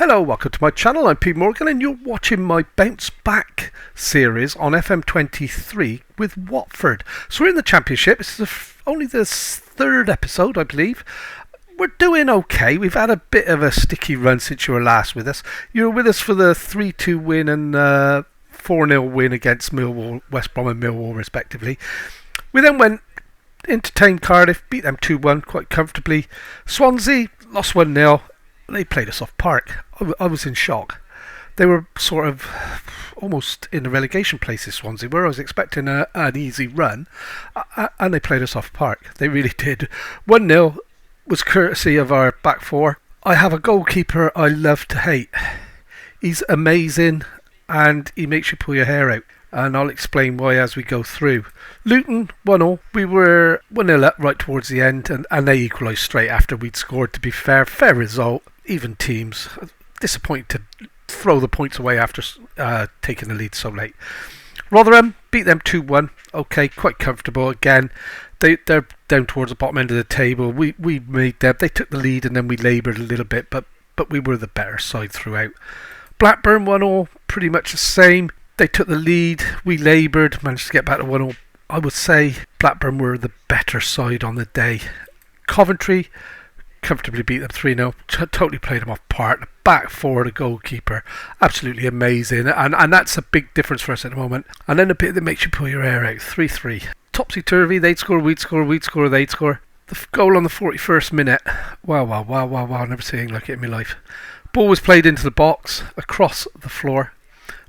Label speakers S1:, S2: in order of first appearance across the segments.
S1: Hello, welcome to my channel. I'm Pete Morgan and you're watching my Bounce Back series on FM23 with Watford. So we're in the Championship. This is only the third episode, I believe. We're doing okay. We've had a bit of a sticky run since you were last with us. You were with us for the 3-2 win and 4-0 win against Millwall, West Brom and Millwall respectively. We then went entertained Cardiff, beat them 2-1 quite comfortably. Swansea lost 1-0. They played us off park. I was in shock. They were sort of almost in the relegation places, Swansea, where I was expecting an easy run, and they played us off park. They really did. 1-0 was courtesy of our back four. I have a goalkeeper I love to hate. He's amazing, and he makes you pull your hair out. And I'll explain why as we go through. Luton 1-0. We were 1-0 up right towards the end, and they equalised straight after we'd scored. To be fair result. Even teams. Disappointed to throw the points away after taking the lead so late. Rotherham beat them 2-1. Okay, quite comfortable again. They're down towards the bottom end of the table. We made them. They took the lead and then we laboured a little bit, but we were the better side throughout. Blackburn 1-0. Pretty much the same. They took the lead, we laboured, managed to get back to 1-0. I would say Blackburn were the better side on the day. Coventry comfortably beat them 3-0, totally played them off part. The back four, the goalkeeper, absolutely amazing. And that's a big difference for us at the moment. And then a bit that makes you pull your hair out, 3-3. Topsy-turvy, they'd score, we'd score, they'd score. The goal on the 41st minute, wow, never seen anything like it in my life. Ball was played into the box, across the floor.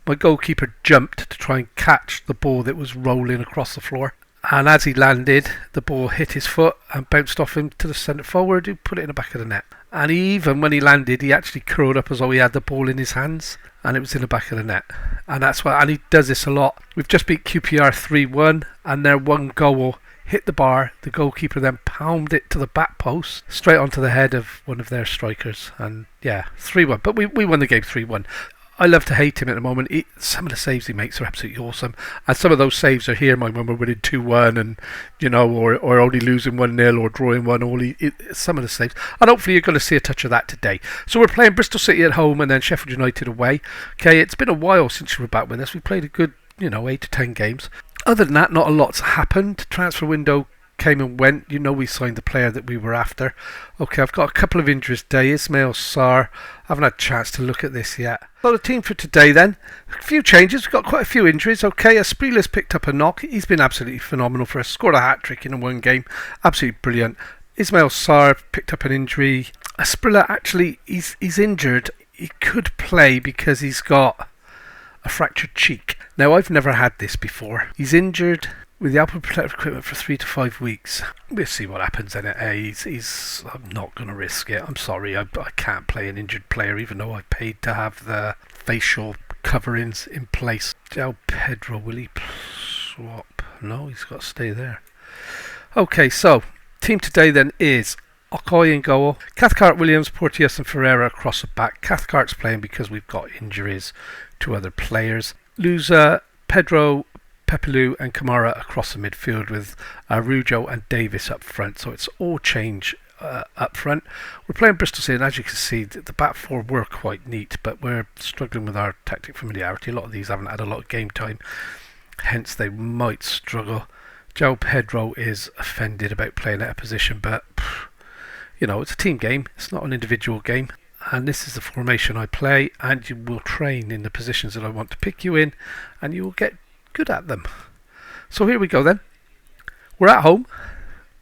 S1: My goalkeeper jumped to try and catch the ball that was rolling across the floor. And as he landed, the ball hit his foot and bounced off him to the centre forward who put it in the back of the net. And even when he landed, he actually curled up as though he had the ball in his hands. And it was in the back of the net. And that's why, and he does this a lot. We've just beat QPR 3-1 and their one goal hit the bar. The goalkeeper then pounded it to the back post, straight onto the head of one of their strikers. And yeah, 3-1. But we won the game 3-1. I love to hate him at the moment. Some of the saves he makes are absolutely awesome. And some of those saves are here, when we're winning 2-1 and, or only losing 1-0 or drawing 1-1. Some of the saves. And hopefully you're going to see a touch of that today. So we're playing Bristol City at home and then Sheffield United away. Okay, it's been a while since you were back with us. We played a good, 8 to 10 games. Other than that, not a lot's happened. Transfer window came and went. We signed the player that we were after. Okay, I've got a couple of injuries today. Ismail Sarr. I haven't had a chance to look at this yet. So the team for today then. A few changes. We've got quite a few injuries. Okay, Asprilla's picked up a knock. He's been absolutely phenomenal for us. Scored a hat-trick in one game. Absolutely brilliant. Ismail Sarr picked up an injury. Asprilla actually, he's injured. He could play because he's got a fractured cheek. Now, I've never had this before. He's injured with the Alpha Protective Equipment for 3 to 5 weeks. We'll see what happens in it. I'm not going to risk it. I'm sorry, I can't play an injured player even though I paid to have the facial coverings in place. João Pedro, will he swap? No, he's got to stay there. Okay, so team today then is Okoye in goal, Cathcart, Williams, Porteous and Ferreira across the back. Cathcart's playing because we've got injuries to other players. Luza, Pedro, Pepelu and Kamara across the midfield with Arujo and Davis up front. So it's all change up front. We're playing Bristol City and as you can see the back four were quite neat, but we're struggling with our tactic familiarity. A lot of these haven't had a lot of game time, hence they might struggle. João Pedro is offended about playing out of position, but it's a team game, it's not an individual game. And this is the formation I play, and you will train in the positions that I want to pick you in, and you will get good at them. So here we go then. We're at home,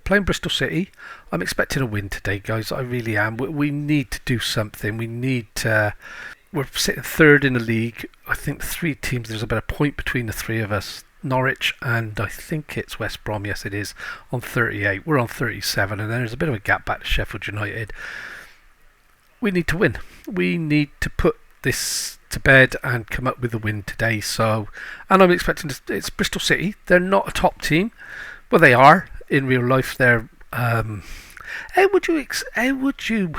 S1: playing Bristol City. I'm expecting a win today, guys. I really am. We need to do something. We're sitting third in the league. I think the three teams, there's about a point between the three of us. Norwich and I think it's West Brom. Yes, it is, on 38. We're on 37, and then there's a bit of a gap back to Sheffield United. We need to win. We need to put this to bed and come up with a win today. So, and I'm expecting it's Bristol City. They're not a top team. Well, they are in real life. They're how would you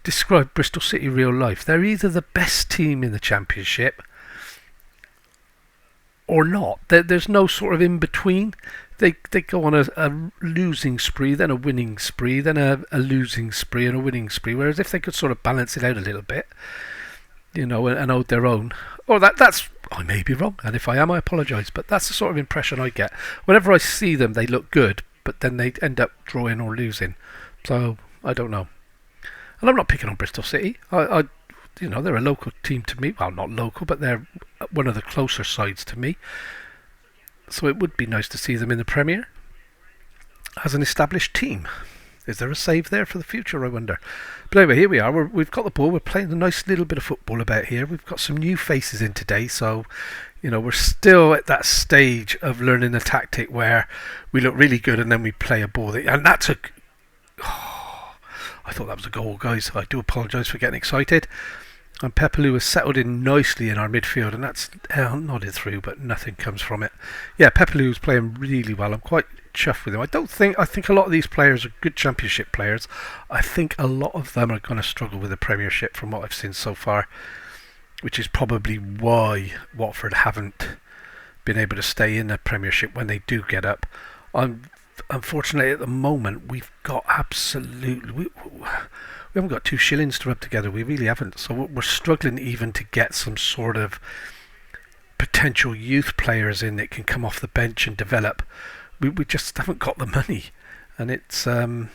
S1: describe Bristol City real life? They're either the best team in the Championship or not. There's no sort of in between. They go on a losing spree, then a winning spree, then a losing spree and a winning spree. Whereas if they could sort of balance it out a little bit, and hold their own, or that's I may be wrong, and if I am, I apologise. But that's the sort of impression I get whenever I see them. They look good, but then they end up drawing or losing. So I don't know. And I'm not picking on Bristol City. They're a local team to me. Well, not local, but they're one of the closer sides to me. So it would be nice to see them in the Premier as an established team. Is there a save there for the future, I wonder? But anyway, here we are. We've got the ball. We're playing a nice little bit of football about here. We've got some new faces in today. So, we're still at that stage of learning the tactic where we look really good and then we play a ball. And that's a... Oh, I thought that was a goal, guys. I do apologise for getting excited. And Pepelu has settled in nicely in our midfield, and that's nodded through, but nothing comes from it. Yeah, Pepelu's playing really well. I'm quite chuffed with him. I think a lot of these players are good Championship players. I think a lot of them are going to struggle with the Premiership from what I've seen so far, which is probably why Watford haven't been able to stay in the Premiership when they do get up. Unfortunately, at the moment, we've got absolutely... We haven't got 2 shillings to rub together. We really haven't. So we're struggling even to get some sort of potential youth players in that can come off the bench and develop. We just haven't got the money, and it's and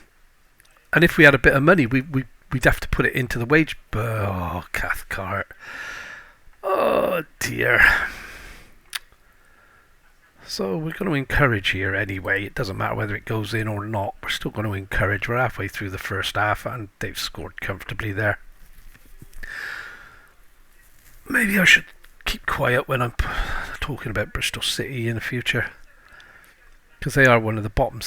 S1: if we had a bit of money, we'd have to put it into the wage. Oh, Cathcart. Oh dear. So we're going to encourage here anyway. It doesn't matter whether it goes in or not. We're still going to encourage. We're halfway through the first half and they've scored comfortably there. Maybe I should keep quiet when I'm talking about Bristol City in the future, because they are one of the bottom,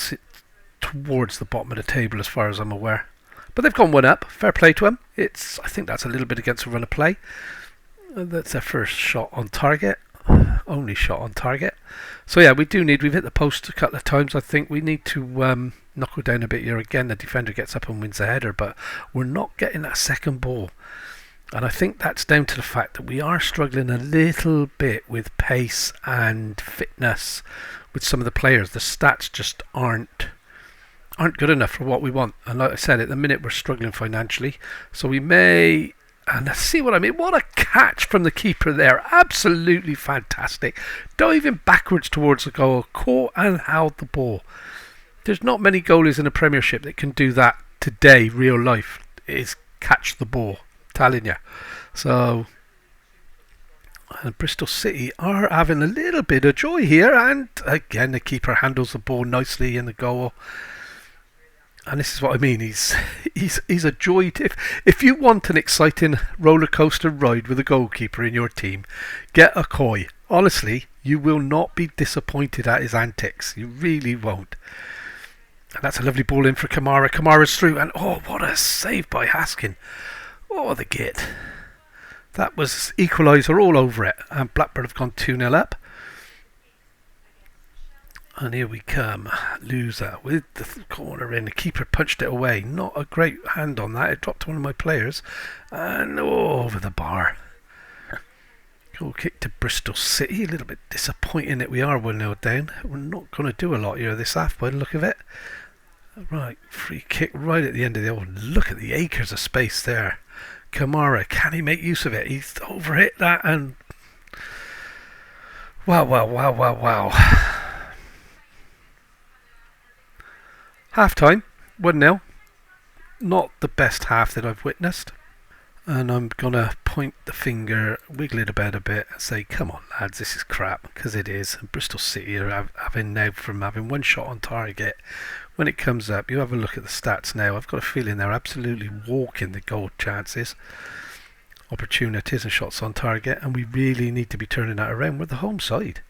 S1: towards the bottom of the table as far as I'm aware. But they've gone one up. Fair play to them. I think that's a little bit against the run of play. That's their first shot on target. Only shot on target. So yeah, we've hit the post a couple of times. I think we need to knuckle down a bit here. Again, the defender gets up and wins the header, but we're not getting that second ball. And I think that's down to the fact that we are struggling a little bit with pace and fitness with some of the players. The stats just aren't good enough for what we want. And like I said, at the minute we're struggling financially. So we may... And let's see what I mean. What a catch from the keeper there. Absolutely fantastic. Diving backwards towards the goal. Caught and held the ball. There's not many goalies in the Premiership that can do that today, real life. Is catch the ball. Telling you. So, Bristol City are having a little bit of joy here. And again, the keeper handles the ball nicely in the goal. And this is what I mean. He's a joy. If you want an exciting roller coaster ride with a goalkeeper in your team, get a Coy. Honestly, you will not be disappointed at his antics. You really won't. And that's a lovely ball in for Kamara. Kamara's through, and oh, what a save by Haskin. Oh, the git. That was equaliser all over it. And Blackburn have gone 2-0 up. And here we come. Loser with the corner in. The keeper punched it away. Not a great hand on that. It dropped to one of my players. And over the bar. Goal kick to Bristol City. A little bit disappointing that we are 1-0 down. We're not going to do a lot here this half by the look of it. Right, free kick right at the end of the... Oh, look at the acres of space there. Kamara, can he make use of it? He's overhit that and... Wow. Half time, 1-0. Not the best half that I've witnessed. And I'm going to point the finger, wiggle it about a bit and say, come on lads, this is crap, because it is. And Bristol City are having now from having one shot on target. When it comes up, you have a look at the stats now. I've got a feeling they're absolutely walking the goal chances, opportunities and shots on target. And we really need to be turning that around. We're the home side.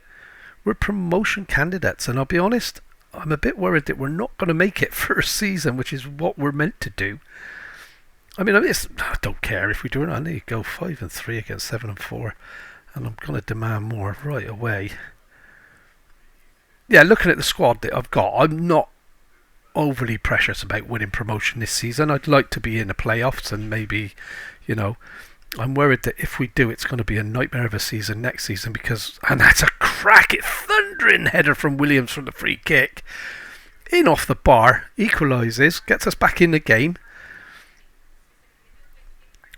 S1: We're promotion candidates. And I'll be honest, I'm a bit worried that we're not going to make it first season, which is what we're meant to do. I don't care if we do it. I need to go 5-3 against 7-4, and I'm going to demand more right away. Yeah, looking at the squad that I've got, I'm not overly precious about winning promotion this season. I'd like to be in the playoffs, and maybe, I'm worried that if we do, it's going to be a nightmare of a season next season and that's a thundering header from Williams from the free kick. In off the bar, equalises, gets us back in the game,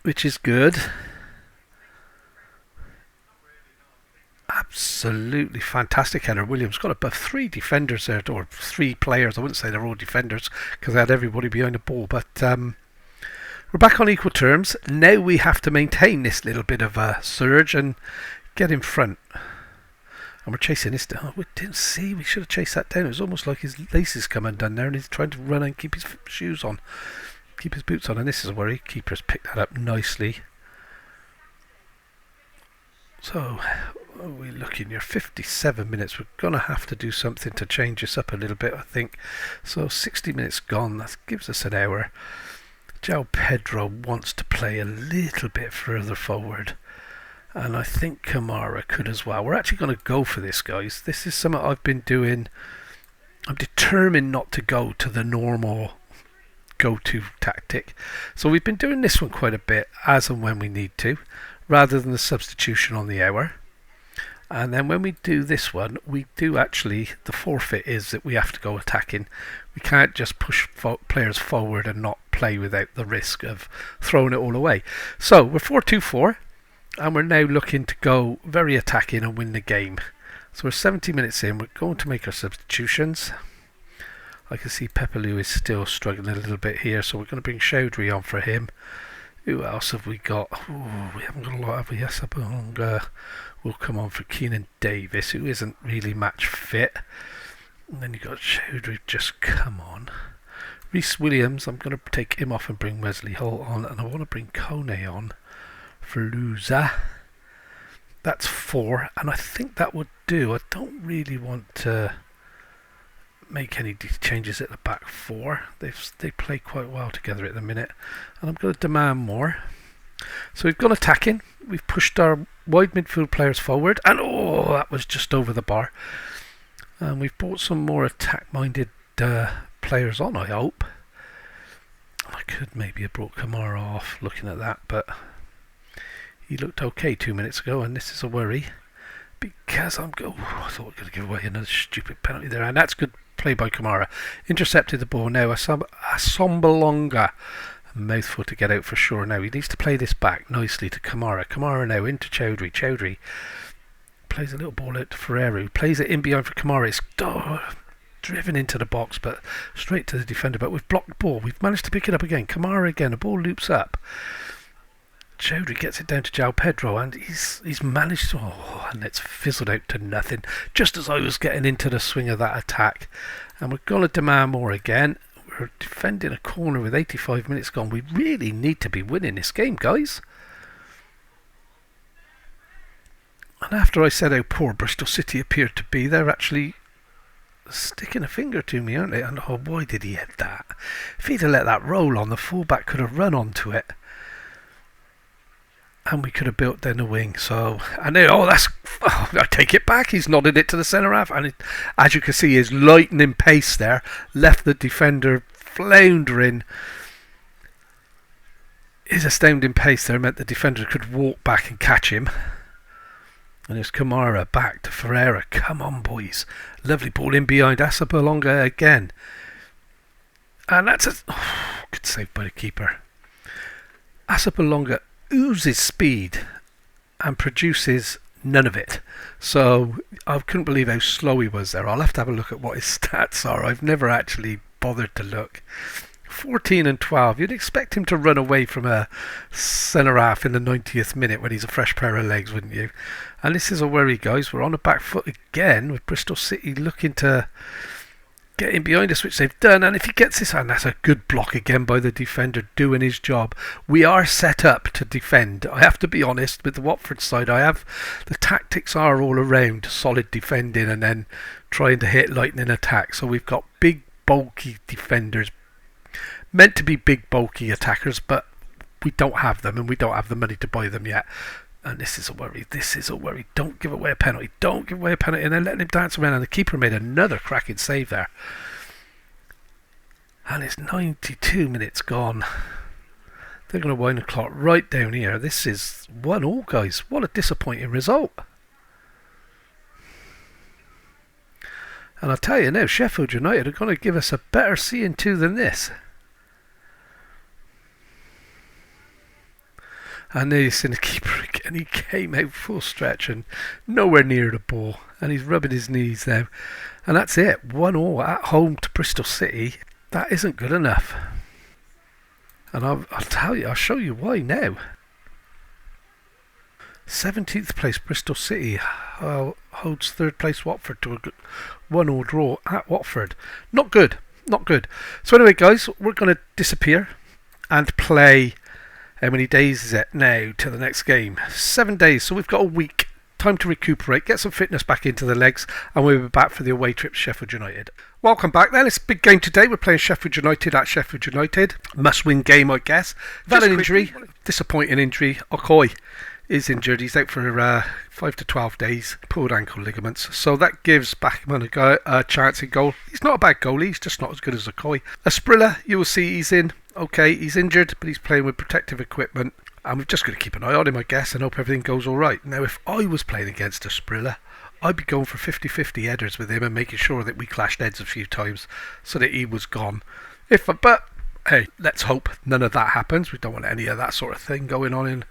S1: which is good. Absolutely fantastic header. Williams got above 3 defenders there, or 3 players. I wouldn't say they're all defenders because they had everybody behind the ball, but we're back on equal terms. Now we have to maintain this little bit of a surge and get in front. And we're chasing this down. We didn't see. We should have chased that down. It was almost like his laces come undone there and he's trying to run and keep his shoes on. Keep his boots on. And this is a worry. Keeper's picked that up nicely. So, what are we looking here? 57 minutes. We're going to have to do something to change this up a little bit, I think. So, 60 minutes gone. That gives us an hour. João Pedro wants to play a little bit further forward, and I think Kamara could as well. We're actually going to go for this, guys. This is something I've been doing. I'm determined not to go to the normal go-to tactic, so we've been doing this one quite a bit as and when we need to, rather than the substitution on the hour. And then when we do this one, we do actually, the forfeit is that we have to go attacking. We can't just push players forward and not play without the risk of throwing it all away. So we're 4-2-4 and we're now looking to go very attacking and win the game. So we're 70 minutes in. We're going to make our substitutions. I can see Pepelu is still struggling a little bit here, so we're going to bring Chaudhry on for him. Who else have we got? Ooh, we haven't got a lot, have we? Yes, we'll come on for Keenan Davis, who isn't really match fit. And then you've got Chaudhry just come on. Reece Williams, I'm going to take him off and bring Wesley Holt on, and I want to bring Kone on for Louza. That's 4, and I think that would do. I don't really want to make any changes at the back 4. They play quite well together at the minute, and I'm going to demand more. So we've gone attacking. We've pushed our wide midfield players forward, and oh, that was just over the bar. And we've brought some more attack-minded players on, I hope. I could maybe have brought Kamara off looking at that, but he looked okay 2 minutes ago, and this is a worry because I thought we were going to give away another stupid penalty there, and that's good play by Kamara. Intercepted the ball now. Assombalonga, a mouthful to get out for sure now. He needs to play this back nicely to Kamara. Kamara now into Chaudhry. Chaudhry plays a little ball out to Ferreira, who plays it in behind for Kamara. It's driven into the box, but straight to the defender. But we've blocked the ball. We've managed to pick it up again. Kamara again. The ball loops up. Chaudhry gets it down to João Pedro, and he's managed to... Oh, and it's fizzled out to nothing, just as I was getting into the swing of that attack. And we're going to demand more again. We're defending a corner with 85 minutes gone. We really need to be winning this game, guys. And after I said how poor Bristol City appeared to be, they're actually sticking a finger to me, aren't they? And oh, why did he hit that? If he'd have let that roll on, the fullback could have run onto it. And we could have built down the wing. So, and then, I take it back. He's nodded it to the centre half, and as you can see, his lightning pace there left the defender floundering. His astounding pace there meant the defender could walk back and catch him. And it's Kamara back to Ferreira. Come on, boys! Lovely ball in behind. Assombalonga again, and that's a good save by the keeper. Assombalonga oozes speed and produces none of it. So I couldn't believe how slow he was there. I'll have to have a look at what his stats are. I've never actually bothered to look. 14 and 12. You'd expect him to run away from a centre half in the 90th minute when he's a fresh pair of legs, wouldn't you? And this is a worry, guys. We're on the back foot again with Bristol City looking to get in behind us, which they've done. And if he gets this, and that's a good block again by the defender doing his job. We are set up to defend. I have to be honest with the Watford side. The tactics are all around solid defending and then trying to hit lightning attack. So we've got big bulky defenders, meant to be big bulky attackers, but we don't have them, and we don't have the money to buy them yet. And this is a worry. Don't give away a penalty. And then letting him dance around. And the keeper made another cracking save there. And it's 92 minutes gone. They're going to wind the clock right down here. This is 1-1, guys. What a disappointing result. And I'll tell you now, Sheffield United are going to give us a better seeing to than this. And then he's seen the keeper again. He came out full stretch and nowhere near the ball. And he's rubbing his knees now. And that's it. 1-1 at home to Bristol City. That isn't good enough. And I'll tell you, I'll show you why now. 17th place Bristol City holds 3rd place Watford to a 1-1 draw at Watford. Not good. Not good. So anyway, guys, we're going to disappear and play. How many days is it now to the next game? 7 days. So we've got a week. Time to recuperate, get some fitness back into the legs, and we'll be back for the away trip to Sheffield United. Welcome back then. It's a big game today. We're playing Sheffield United at Sheffield United. Must-win game, I guess. We've had an injury. Disappointing injury. Okoye is injured. He's out for 5 to 12 days. Pulled ankle ligaments. So that gives Bachmann a chance in goal. He's not a bad goalie. He's just not as good as Okoye. Asprilla, you will see he's in. Okay, he's injured, but he's playing with protective equipment. And we've just got to keep an eye on him, I guess, and hope everything goes all right. Now, if I was playing against Asprilla, I'd be going for 50-50 headers with him and making sure that we clashed heads a few times so that he was gone. But, hey, let's hope none of that happens. We don't want any of that sort of thing going on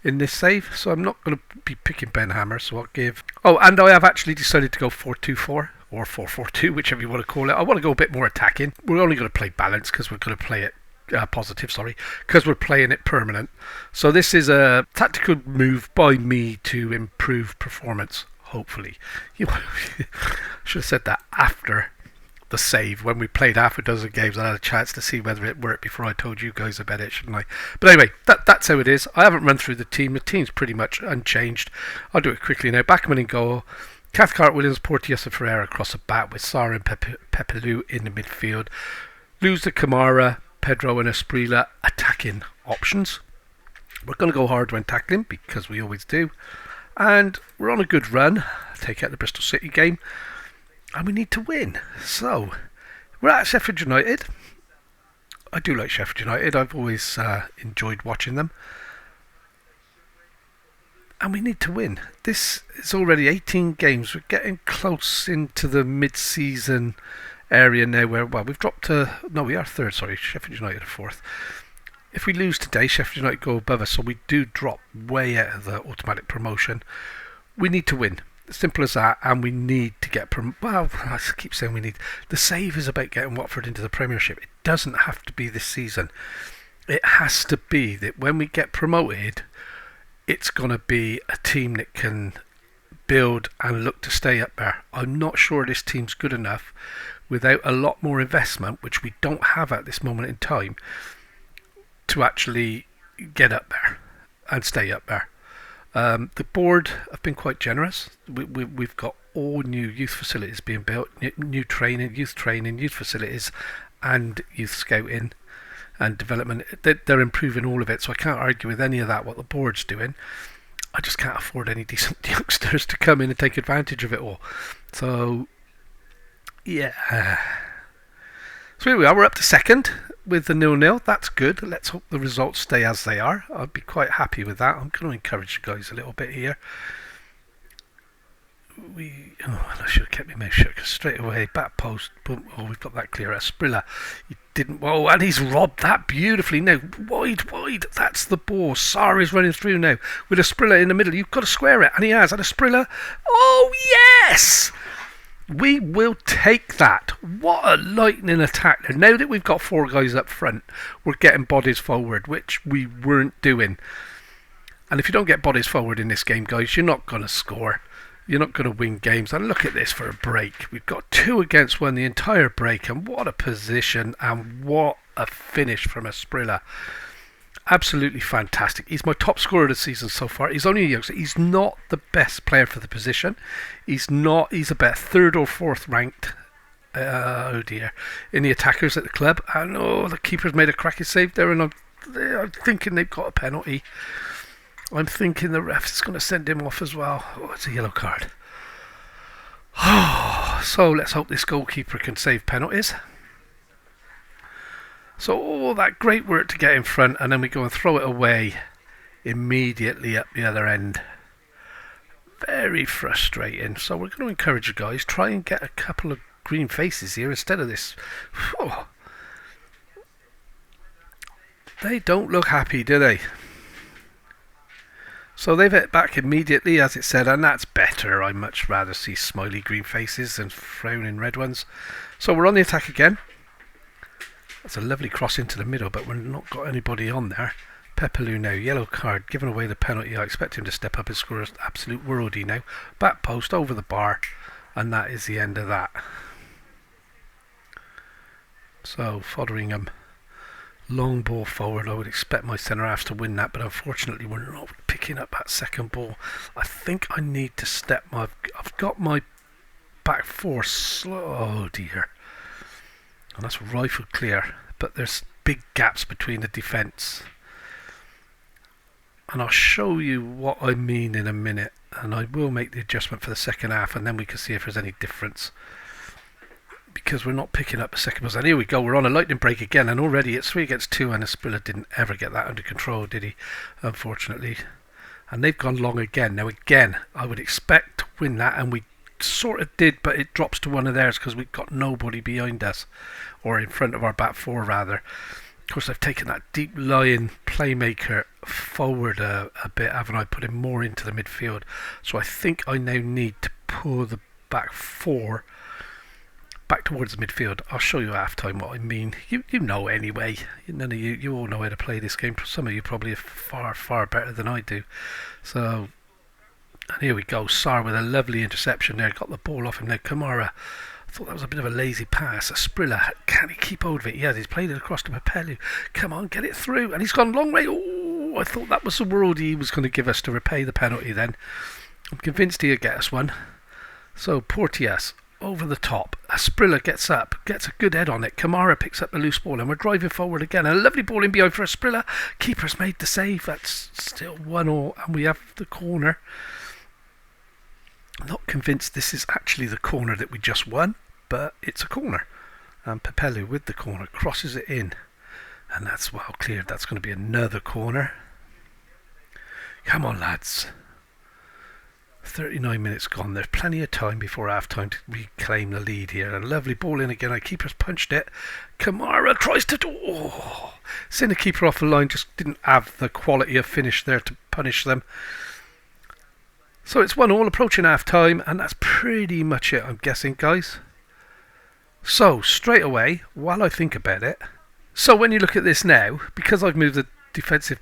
S1: in this save. So I'm not going to be picking Ben Hammer, so I'll give... Oh, and I have actually decided to go 4-2-4. Or 4-4-2, whichever you want to call it. I want to go a bit more attacking. We're only going to play balance because we're going to play it because we're playing it permanent. So this is a tactical move by me to improve performance, hopefully. You should have said that after the save. When we played half a dozen games, I had a chance to see whether it worked before I told you guys about it, shouldn't I? But anyway, that's how it is. I haven't run through the team. The team's pretty much unchanged. I'll do it quickly now. Bachmann in goal. Cathcart, Williams, Porteous and Ferreira across the back with Sarr and Pepelu in the midfield. Lose the Kamara, Pedro and Asprilla attacking options. We're going to go hard when tackling because we always do. And we're on a good run. Take out the Bristol City game. And we need to win. So, we're at Sheffield United. I do like Sheffield United. I've always enjoyed watching them. And we need to win. This is already 18 games. We're getting close into the mid-season area now where, well, we've dropped to... No, we are 3rd, sorry. Sheffield United are 4th. If we lose today, Sheffield United go above us, so we do drop way out of the automatic promotion. We need to win. Simple as that, and we need to get... Well, I keep saying we need... The save is about getting Watford into the Premiership. It doesn't have to be this season. It has to be that when we get promoted, it's going to be a team that can build and look to stay up there. I'm not sure this team's good enough without a lot more investment, which we don't have at this moment in time, to actually get up there and stay up there. The board have been quite generous. We've got all new youth facilities being built, new training, youth facilities, and youth scouting and development. They're improving all of it, so I can't argue with any of that, what the board's doing. I just can't afford any decent youngsters to come in and take advantage of it all. So, yeah. So here we are, we're up to 2nd with the 0-0. That's good. Let's hope the results stay as they are. I'd be quite happy with that. I'm going to encourage you guys a little bit here. I should have kept my mouth shut because straight away, back post, boom, oh, we've got that clear. Asprilla, he didn't, oh, and he's robbed that beautifully now. Wide, that's the ball. Sarr is running through now with Asprilla in the middle. You've got to square it, and he has. And Asprilla, oh yes! We will take that. What a lightning attack there. Now that we've got 4 guys up front, we're getting bodies forward, which we weren't doing. And if you don't get bodies forward in this game, guys, you're not going to score. You're not going to win games. And look at this for a break. We've got 2 against 1 the entire break. And what a position and what a finish from Asprilla. Absolutely fantastic. He's my top scorer of the season so far. He's only a youngster. He's not the best player for the position. He's about 3rd or 4th ranked. Oh dear. In the attackers at the club. And the keeper's made a cracking save there. And I'm thinking they've got a penalty. I'm thinking the ref is going to send him off as well. Oh, it's a yellow card. So let's hope this goalkeeper can save penalties. So all that great work to get in front, and then we go and throw it away immediately up the other end. Very frustrating. So we're going to encourage you guys, try and get a couple of green faces here instead of this. Oh, they don't look happy, do they? So they've hit back immediately, as it said, and that's better. I much rather see smiley green faces than frowning red ones. So we're on the attack again. That's a lovely cross into the middle, but we've not got anybody on there. Pepelu now, yellow card, giving away the penalty. I expect him to step up and score an absolute worldie now. Back post, over the bar, and that is the end of that. So Fotheringham, long ball forward. I would expect my centre-halves to win that, but unfortunately we're not picking up that second ball. I think I need to step my... I've got my back four slow... Oh dear. And that's rifle clear, but there's big gaps between the defence. And I'll show you what I mean in a minute, and I will make the adjustment for the second half, and then we can see if there's any difference, because we're not picking up the second ball. And here we go, we're on a lightning break again, and already it's 3 against 2, and Asprilla didn't ever get that under control, did he? Unfortunately. And they've gone long again. Now again, I would expect to win that, and we sort of did, but it drops to one of theirs because we've got nobody behind us, or in front of our back four rather. Of course, I've taken that deep lying playmaker forward a bit, haven't I? Put him more into the midfield. So I think I now need to pull the back four back towards the midfield. I'll show you at half time what I mean. You know anyway. None of you all know how to play this game. Some of you probably are far better than I do. So, and here we go. Sarr with a lovely interception there. Got the ball off him now. Kamara. I thought that was a bit of a lazy pass. Asprilla, can he keep hold of it? Yeah, he's played it across to Pepelu. Come on, get it through. And he's gone a long way. Oh, I thought that was the world he was going to give us to repay the penalty then. I'm convinced he'll get us one. So, Porteous, over the top. Asprilla gets up, gets a good head on it. Kamara picks up the loose ball, and we're driving forward again. And a lovely ball in behind for Asprilla. Keeper's made the save. That's still 1-1, and we have the corner. I'm not convinced this is actually the corner that we just won, but it's a corner. And Pepelu with the corner crosses it in, and that's well cleared. That's going to be another corner. Come on, lads. 39 minutes gone. There's plenty of time before half time to reclaim the lead here. A lovely ball in again. Our keeper's punched it. Kamara tries to do... Oh, send the keeper off the line. Just didn't have the quality of finish there to punish them. So it's 1-1 approaching half time, and that's pretty much it, I'm guessing, guys. So straight away, while I think about it, so when you look at this now, because I've moved the defensive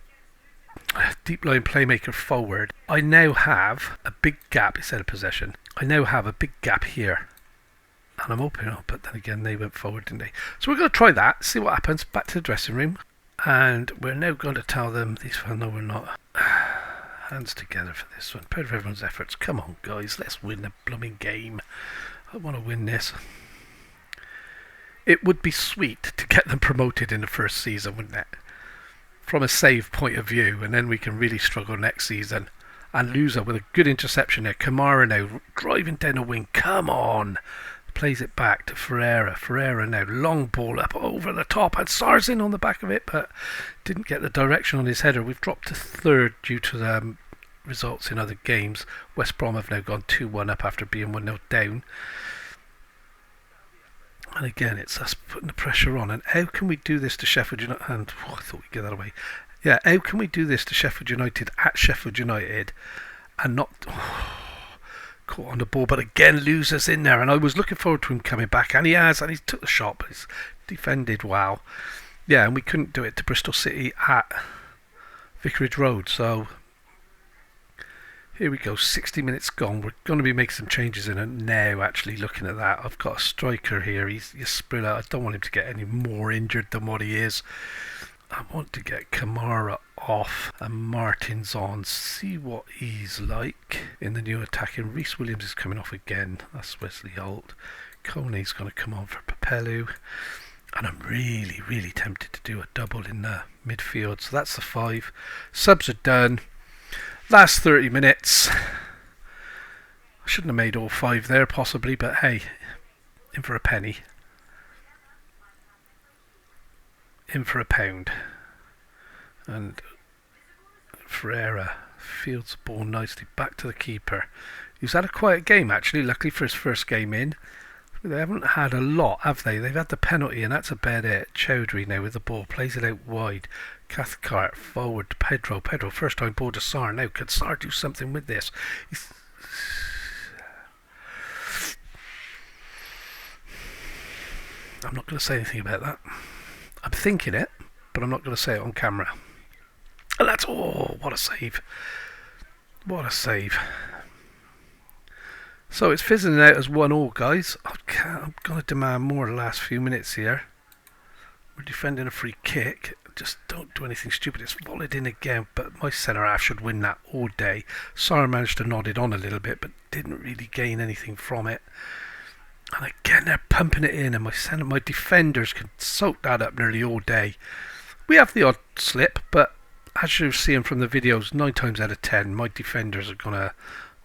S1: deep line playmaker forward, I now have a big gap instead of possession. I now have a big gap here, and I'm opening up, but then again they went forward, didn't they? So we're going to try that, see what happens. Back to the dressing room, and we're now going to tell them these. No, we're not. Hands together for this one. Proud of everyone's efforts. Come on, guys, let's win the blooming game. I want to win this. It would be sweet to get them promoted in the first season, wouldn't it? From a save point of view, and then we can really struggle next season. And Lusa with a good interception there. Kamara now driving down the wing. Come on. Plays it back to Ferreira. Ferreira now long ball up over the top, and Sarr's in on the back of it, but didn't get the direction on his header. We've dropped to third due to the results in other games. West Brom have now gone 2-1 up after being 1-0 down. And again, it's us putting the pressure on. And how can we do this to Sheffield United? And I thought we'd get that away. Yeah, how can we do this to Sheffield United at Sheffield United and not caught on the ball? But again, loses in there. And I was looking forward to him coming back, and he has. And he took the shot, but he's defended well. Yeah, and we couldn't do it to Bristol City at Vicarage Road. So here we go, 60 minutes gone. We're going to be making some changes in it now, actually, looking at that. I've got a striker here. He's Asprilla. I don't want him to get any more injured than what he is. I want to get Kamara off and Martin's on. See what he's like in the new attacking. Reece Williams is coming off again. That's Wesley Holt. Kone's going to come on for Pepelu. And I'm really, really tempted to do a double in the midfield. So that's the 5. Subs are done. Last 30 minutes. I shouldn't have made all 5 there possibly, but hey, in for a penny. In for a pound. And Ferreira fields the ball nicely back to the keeper. He's had a quiet game actually, luckily for his first game in. They haven't had a lot, have they? They've had the penalty, and that's about it. Chowdhury now with the ball, plays it out wide. Cathcart forward to Pedro. Pedro, first time ball to Sarr. Now, could Sarr do something with this? I'm not going to say anything about that. I'm thinking it, but I'm not going to say it on camera. And that's, oh, what a save. What a save. So it's fizzling out as 1-1, guys. I'm going to demand more the last few minutes here. We're defending a free kick. Just don't do anything stupid. It's volleyed in again, but my centre-half should win that all day. Sarr managed to nod it on a little bit, but didn't really gain anything from it. And again, they're pumping it in, and my defenders can soak that up nearly all day. We have the odd slip, but as you're seeing from the videos, 9 times out of 10, my defenders are going to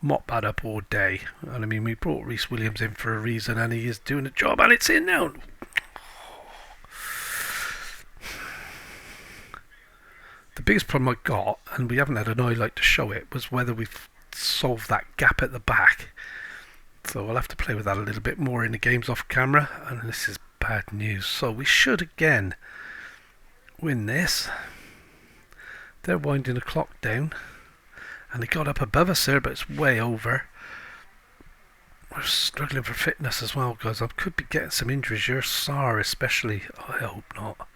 S1: mop that up all day. And I mean, we brought Reece Williams in for a reason, and he is doing a job, and it's in now. The biggest problem I got, and we haven't had an highlight to show it, was whether we've solved that gap at the back. So I'll have to play with that a little bit more in the games off camera, and this is bad news. So we should again win this. They're winding the clock down, and they got up above us there, but it's way over. We're struggling for fitness as well, guys. I could be getting some injuries here, Sarr especially. I hope not.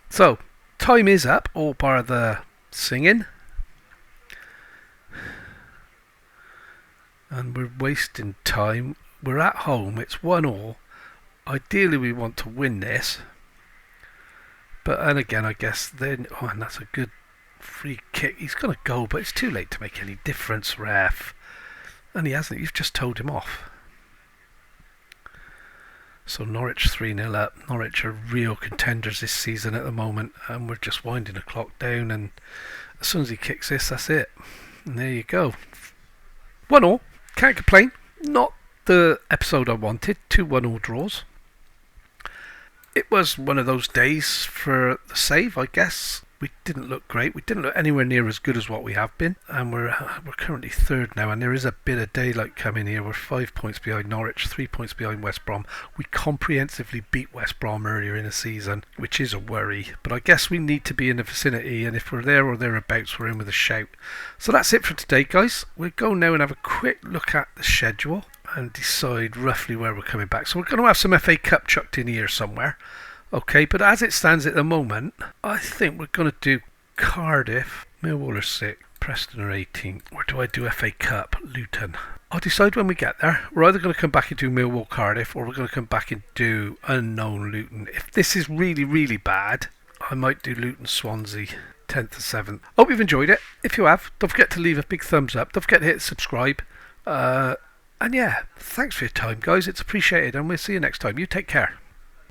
S1: So, time is up, all bar the singing. And we're wasting time. We're at home, it's 1-1. Ideally we want to win this. But, and again, I guess then, oh, and that's a good free kick. He's going to go, but it's too late to make any difference, ref. And he hasn't. You've just told him off. So Norwich 3-0 up. Norwich are real contenders this season at the moment, and we're just winding the clock down, and as soon as he kicks this, that's it. And there you go. 1-1. Can't complain. Not the episode I wanted. 2 1-1 draws. It was one of those days for the save, I guess. We didn't look great. We didn't look anywhere near as good as what we have been. And we're currently third now. And there is a bit of daylight coming here. We're 5 points behind Norwich, 3 points behind West Brom. We comprehensively beat West Brom earlier in the season, which is a worry. But I guess we need to be in the vicinity. And if we're there or thereabouts, we're in with a shout. So that's it for today, guys. We'll go now and have a quick look at the schedule and decide roughly where we're coming back. So we're going to have some FA Cup chucked in here somewhere. Okay, but as it stands at the moment, I think we're going to do Cardiff, Millwall are 6th, Preston are 18th. Or do I do FA Cup, Luton? I'll decide when we get there. We're either going to come back and do Millwall, Cardiff, or we're going to come back and do unknown Luton. If this is really, really bad, I might do Luton, Swansea, 10th or 7th. Hope you've enjoyed it. If you have, don't forget to leave a big thumbs up. Don't forget to hit subscribe. And yeah, thanks for your time, guys. It's appreciated, and we'll see you next time. You take care.